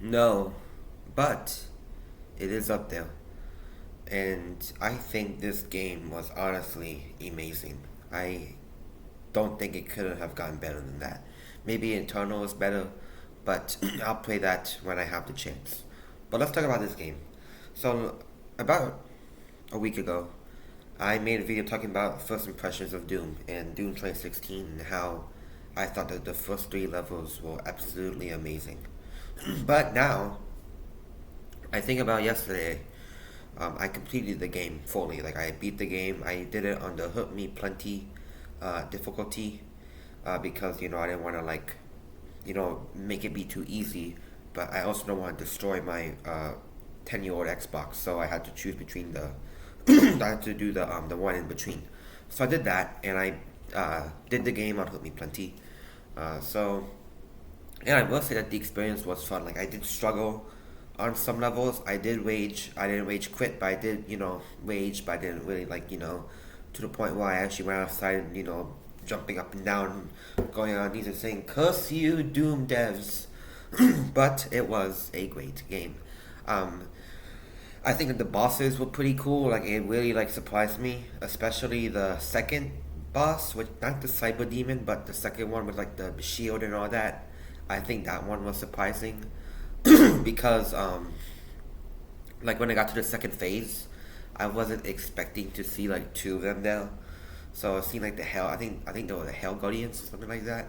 No, but it is up there. And I think this game was honestly amazing. I don't think it could have gotten better than that. Maybe Eternal is better, but I'll play that when I have the chance. But let's talk about this game. So, about a week ago, I made a video talking about first impressions of Doom and Doom 2016 and how I thought that the first three levels were absolutely amazing. But now, I think about yesterday. I completed the game fully. Like I beat the game. I did it on the Hurt Me Plenty difficulty because I didn't want to make it be too easy. But I also don't want to destroy my 10-year-old Xbox. So I had to choose between the I had to do the one in between. So I did that, and I did the game on Hurt Me Plenty. So yeah, I will say that the experience was fun. Like I did struggle on some levels. I did rage. I didn't rage quit, but I did, rage, but I didn't really to the point where I actually went outside and, jumping up and down, going on knees and saying, "Curse you, Doom devs." But it was a great game. Um, I think that the bosses were pretty cool. Like it really surprised me, especially the second boss, which not the cyber demon, but the second one with like the shield and all that. I think that one was surprising because like when I got to the second phase, I wasn't expecting to see like two of them there. So it seemed like the hell. I think they were the Hell Guardians or something like that.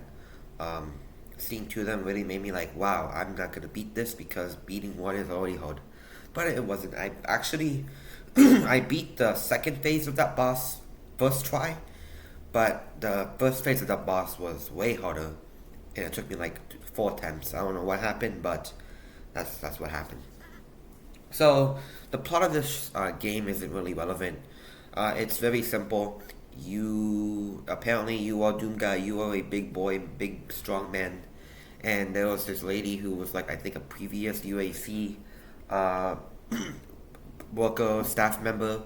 Um, Seeing two of them really made me like, wow, I'm not gonna beat this because beating one is already hard. But it wasn't. I actually I beat the second phase of that boss first try, but the first phase of that boss was way harder, and it took me like four attempts. I don't know what happened, but that's what happened. So the plot of this game isn't really relevant. It's very simple. You are Doom Guy. You are a big boy, big strong man, and there was this lady who was like I think a previous UAC uh, worker staff member.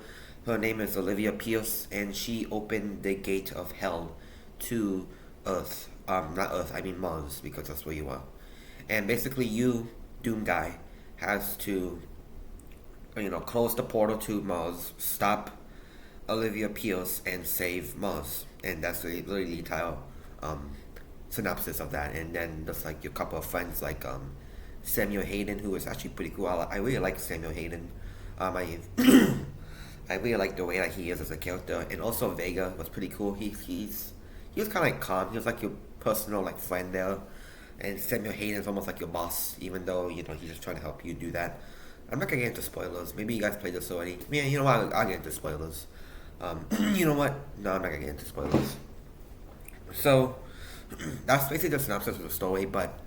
Her name is Olivia Pierce, and she opened the gate of hell to Earth. Not Earth. I mean Mars, because that's where you are. And basically, you Doom Guy has to close the portal to Mars, stop Olivia Pierce, and save Mars. And that's really the entire um, synopsis of that. And then there's like your couple of friends like Samuel Hayden, who is actually pretty cool. I really like Samuel Hayden. I I really like the way that he is as a character, and also Vega was pretty cool. He was kind of like calm. He was like your personal like friend there, and Samuel Hayden is almost like your boss, even though he's just trying to help you do that. I'm not gonna get into spoilers. Maybe you guys played this already. Yeah, you know what? I'll get into spoilers. You know what? No, I'm not gonna get into spoilers. So that's basically the synopsis of the story, but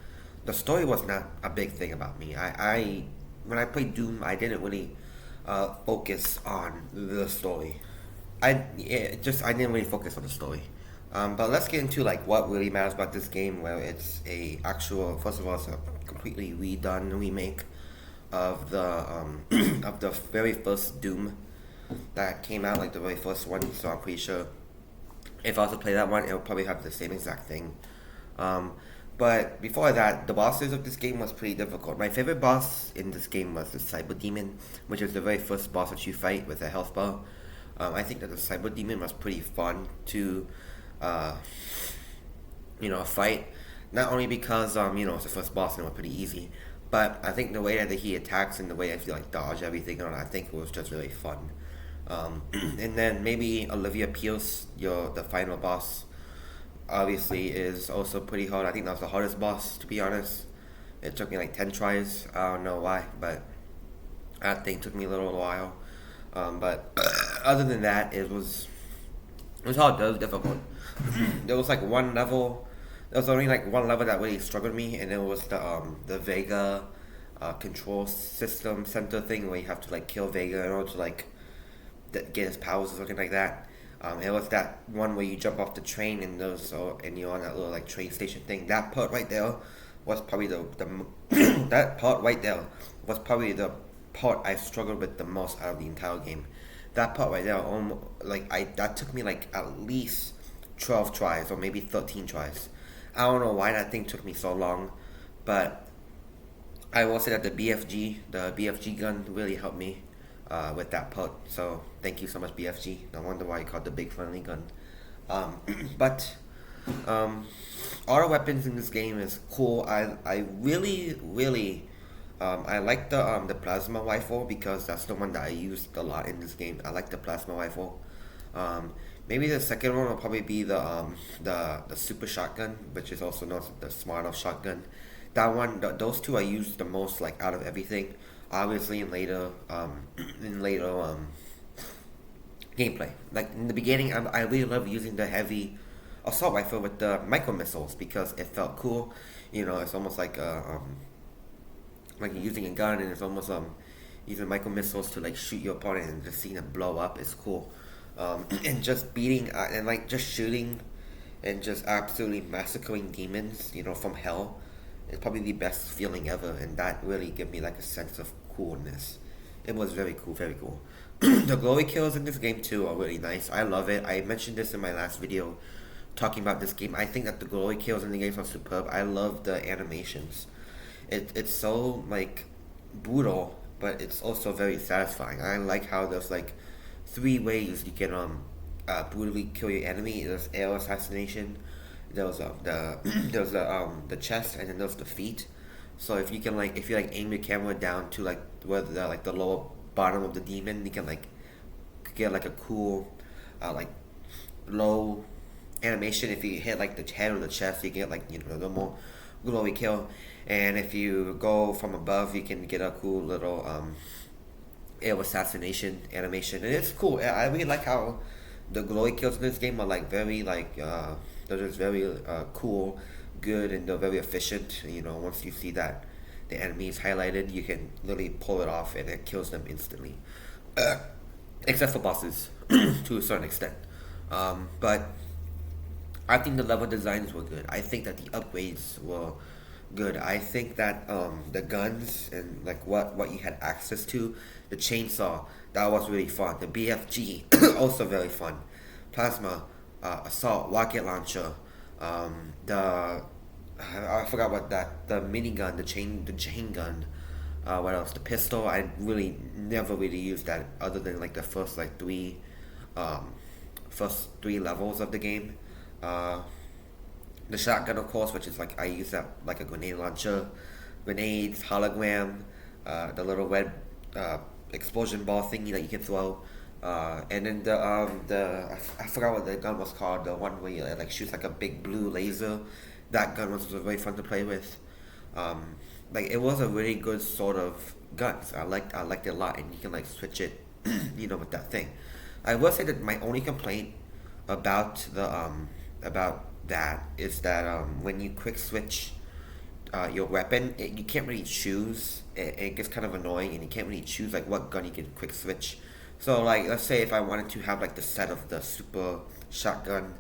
the story was not a big thing about me. I when I played Doom, I didn't really focus on the story. I didn't really focus on the story. But let's get into like what really matters about this game, where it's a actual first of all it's a completely redone remake of the of the very first Doom that came out, like the very first one. So I'm pretty sure if I was to play that one, it would probably have the same exact thing. Um, but before that, the bosses of this game was pretty difficult. My favorite boss in this game was the Cyber Demon, which is the very first boss that you fight with a health bar. I think that the Cyber Demon was pretty fun to, uh, fight. Not only because it's the first boss and it was pretty easy, but I think the way that he attacks and the way that he like dodge everything, I think it was just really fun. And then maybe Olivia Pierce, the final boss, obviously is also pretty hard. I think that was the hardest boss, to be honest. It took me like 10 tries. I don't know why, but that thing took me a little while. But other than that, it was hard. It was difficult. There was like one level. There was only like one level that really struggled me, and it was the Vega control system center thing where you have to like kill Vega in order to like get his powers or something like that. It was that one where you jump off the train and and you're on that little like train station thing. That part right there was probably that part right there was probably the part I struggled with the most out of the entire game. That part right there, like I that took me like at least 12 tries or maybe 13 tries. I don't know why that thing took me so long, but I will say that the BFG gun really helped me with that part. So thank you so much, BFG. No wonder why you called the big friendly gun. Um, but um, all the weapons in this game is cool. I really I like the plasma rifle because that's the one that I used a lot in this game. I like the plasma rifle. Um, Maybe the second one will probably be the super shotgun, which is also known as the smart off shotgun. That one, those two I used the most like out of everything. Obviously, in later gameplay. Like in the beginning, I really love using the heavy assault rifle with the micro missiles because it felt cool. You know, it's almost like you're using a gun and it's almost using micro missiles to like shoot your opponent and just seeing it blow up is cool. And just beating and like just shooting and just absolutely massacring demons, you know, from hell is probably the best feeling ever, and that really gave me like a sense of coolness. It was very cool, very cool. The glory kills in this game too are really nice. I love it. I mentioned this in my last video talking about this game. I think that the glory kills in the game are superb. I love the animations. It's so like brutal, but it's also very satisfying. I like how there's like three ways you can brutally kill your enemy. There's air assassination. There's the there's the chest, and then there's the feet. So if you like aim your camera down to like where the lower bottom of the demon, you can like get like a cool like low animation. If you hit like the head or the chest, you get like, you know, the more glowy kill. And if you go from above, you can get a cool little air assassination animation, and it's cool. I really like how the glowy kills in this game are like very like they're just very cool, good, and they're very efficient. You know, once you see that the enemy is highlighted, you can literally pull it off and it kills them instantly. Uh, Except for bosses, to a certain extent. But I think the level designs were good. I think that the upgrades were good. I think that the guns and like what you had access to, the chainsaw, that was really fun. The BFG also very fun. Plasma, assault, rocket launcher, I forgot what that the minigun, the chain gun. What else? The pistol. I really never really used that other than like the um, first three levels of the game. Uh, the shotgun, of course, which is like I use that like a grenade launcher, grenades, hologram, the little red uh, explosion ball thingy that you can throw, and then I forgot what the gun was called. The one where you like shoots like a big blue laser. That gun was very fun to play with. Um, like it was a really good sort of guns. I liked it a lot, and you can like switch it, you know, with that thing. I will say that my only complaint about that is that when you quick switch your weapon, you can't really choose. It gets kind of annoying, and you can't really choose like what gun you can quick switch. So like, let's say if I wanted to have like the set of the super shotgun,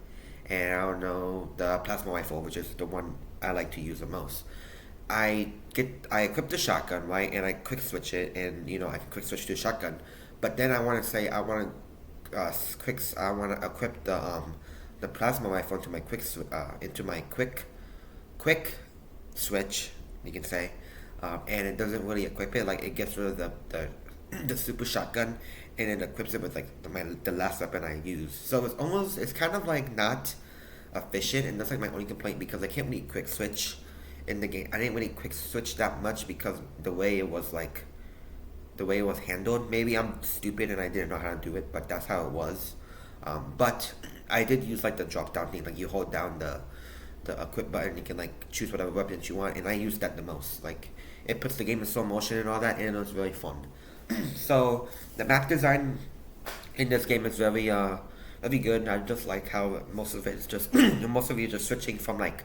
and I don't know the plasma rifle, which is the one I like to use the most. I equip the shotgun, right, and I quick switch it, and you know I can quick switch to shotgun. But then I want to say I want to equip the plasma rifle into my quick switch, you can say, and it doesn't really equip it. Like it gets rid of the super shotgun, and it equips it with like the last weapon I use. So it's kind of like not efficient, and that's like my only complaint because I can't really quick switch in the game. I didn't really quick switch that much because the way it was handled. Maybe I'm stupid and I didn't know how to do it, but that's how it was. But I did use like the drop down thing, like you hold down the equip button, you can like choose whatever weapons you want, and I used that the most. Like it puts the game in slow motion and all that, and it was very fun. So the map design in this game is very good. I just like how most of it is just most of you just switching from like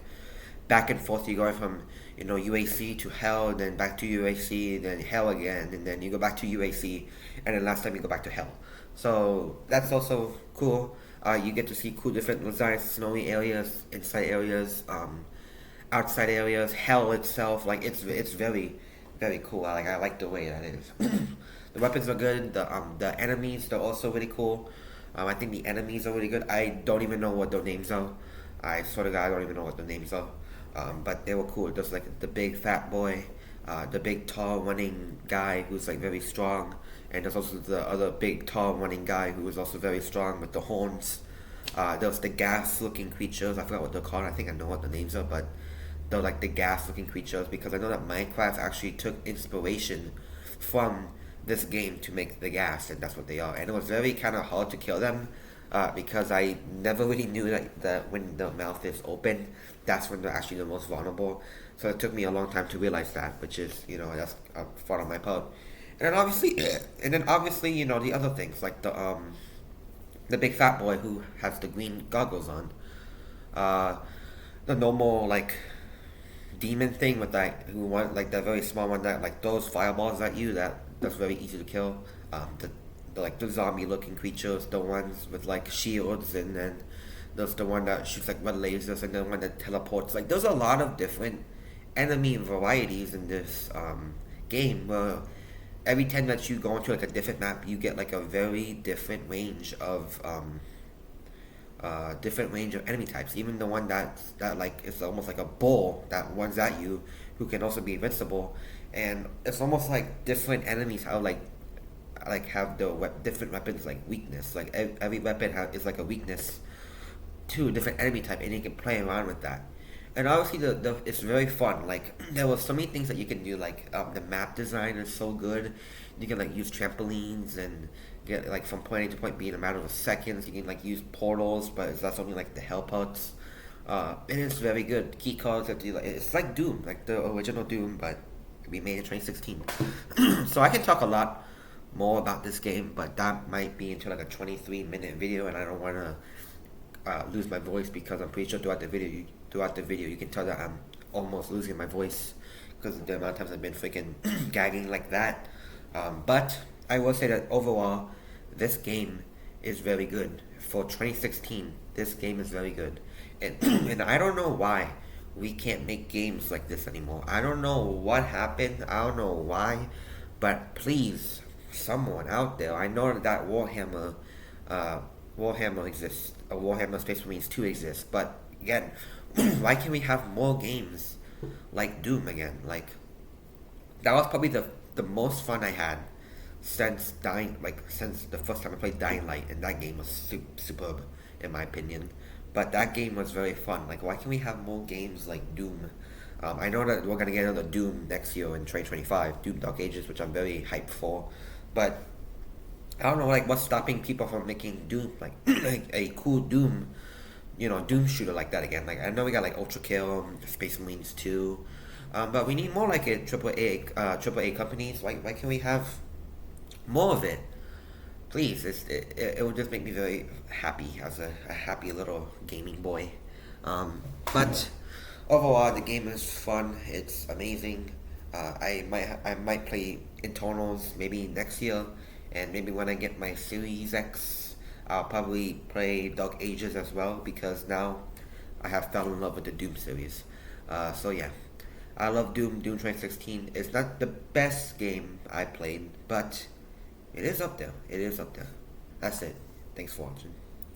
back and forth. You go from, you know, UAC to hell, then back to UAC, then hell again, and then you go back to UAC, and then last time you go back to hell. So that's also cool. You get to see cool different designs, snowy areas, inside areas, outside areas, hell itself. Like it's very cool. I like the way that is. The weapons are good. The enemies, they're also really cool. I think the enemies are really good. I don't even know what their names are. I swear to God, I don't even know what their names are. But they were cool. Just like the big fat boy, the big tall running guy who's like very strong, and there's also the other big tall running guy who is also very strong with the horns. There's the gas looking creatures. I forgot what they're called. I think I know what the names are, but they're like the gas looking creatures because I know that Minecraft actually took inspiration from this game to make the gas, and that's what they are. And it was very kind of hard to kill them because I never really knew that when the mouth is open, that's when they're actually the most vulnerable. So it took me a long time to realize that, which is, that's a fault on my part. And then obviously, the other things like the big fat boy who has the green goggles on, uh, the normal like demon thing with that who want like that very small one that like throws fireballs at you that's very easy to kill. The zombie looking creatures, the ones with like shields, and then there's the one that shoots like red lasers, and the one that teleports. Like there's a lot of different enemy varieties in this game where every time that you go into like a different map, you get like a very different range of enemy types. Even the one that like is almost like a bull that runs at you, who can also be invincible, and it's almost like different enemies how like have the different weapons like weakness. Like every weapon is like a weakness to a different enemy type, and you can play around with that. And obviously, the it's very fun. Like there were so many things that you can do. Like the map design is so good. You can like use trampolines and get like from point A to point B in a matter of seconds. You can like use portals, but that's only like the hell parts. It is very good. Key cards that do like it's like Doom, like the original Doom, but we made in 2016. So I can talk a lot more about this game, but that might be into like a 23-minute video, and I don't want to lose my voice because I'm pretty sure throughout the video you can tell that I'm almost losing my voice because of the amount of times I've been freaking gagging like that. But I will say that overall, this game is very good for 2016. This game is very good, and and I don't know why we can't make games like this anymore. I don't know what happened. I don't know why, but please, someone out there. I know that uh, Warhammer exists. Warhammer Space Marines 2 exists, but again, why can't we have more games like Doom again? Like that was probably the most fun I had since the first time I played Dying Light, and that game was superb in my opinion. But that game was very fun. Like, why can't we have more games like Doom? I know that we're gonna get another Doom next year in 2025, Doom Dark Ages, which I'm very hyped for. But I don't know, like, what's stopping people from making Doom like a cool Doom, Doom shooter like that again? Like, I know we got like Ultra Kill, Space Marines 2, but we need more like a triple A companies. Why can't we have more of it? Please, it will just make me very happy as a happy little gaming boy. But overall, the game is fun. It's amazing. I might play Internals maybe next year, and maybe when I get my Series X, I'll probably play Dark Ages as well because now I have fell in love with the Doom series. So yeah, I love Doom. Doom 2016 is not the best game I played, but it is up there. It is up there. That's it. Thanks for watching.